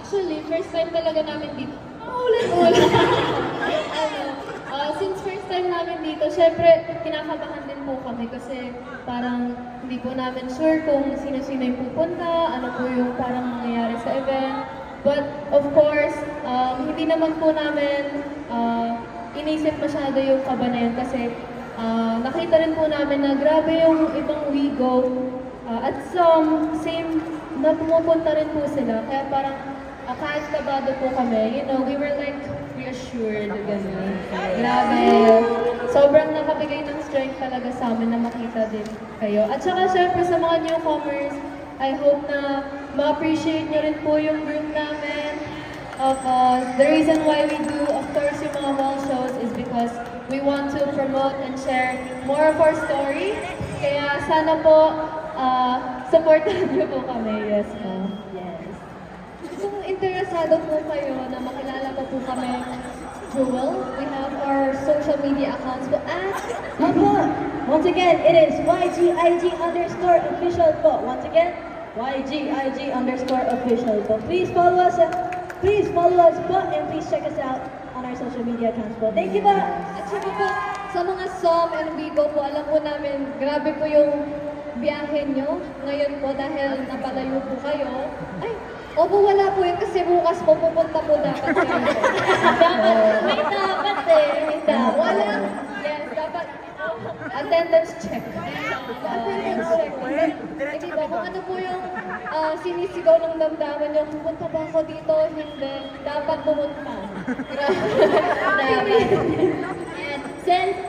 Actually, first time talaga namin dito. Ulit-ulit. Since first time namin dito, syempre, kinakabahan din po kami kasi parang hindi po namin sure kung sino-sino yung pupunta, ano po yung parang mangyayari sa event. But of course, hindi naman po namin inisip masyado yung kaba na yun kasi nakita rin po namin na grabe yung ibang WeGo at some same na pumupunta rin po sila. Kaya parang kahit kabado po kami, we were like reassured, gano'n. Grabe. Sobrang nakabigay ng strength talaga sa amin na makita din kayo. At saka syempre sa mga newcomers, I hope na ma-appreciate nyo rin po yung group namin. The reason why we do, of course, yung mga mall shows is because we want to promote and share more of our story. Kaya sana po, supportan nyo po kami. Yes po. Yes. Kung interesado po kayo na makilala po kami, Jewel, we have our social media accounts po at Once again, it is YGIG_official po. Once again, YGIG_official po. Please follow us po and please check us out on our social media accounts po. Thank you po! At saka po, sa mga SOM and WeGo po, alam po namin, grabe po yung biyahe nyo ngayon po dahil napalayo po kayo. Ay, opo, wala po yun kasi bukas po pupunta po dapat kayo. May dapat eh. May dapat. Wala. Yes, dapat. Attendance check. Attendance check. Eh, diba, kung ano po yung sinisigaw ng damdaman nyo, pupunta ba ako dito? Hindi. Dapat pumunta. Dapat. And since,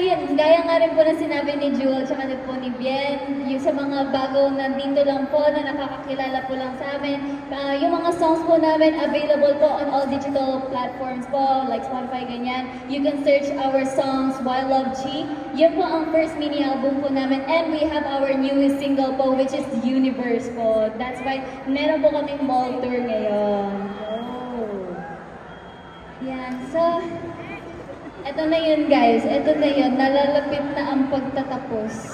yun, gaya nga rin po na sinabi ni Jewel, tsaka din po ni Bien, yung sa mga bago nandito lang po, na nakakakilala po lang sa amin, yung mga songs po namin available po on all digital platforms po, like Spotify, ganyan. You can search our songs, Wild Love Chi. Yun po ang first mini album po namin, and we have our newest single po, which is Universe po. That's why, meron po kaming mall tour ngayon. Yan, so, eto na yun guys, eto na yun, nalalapit na ang pagtatapos.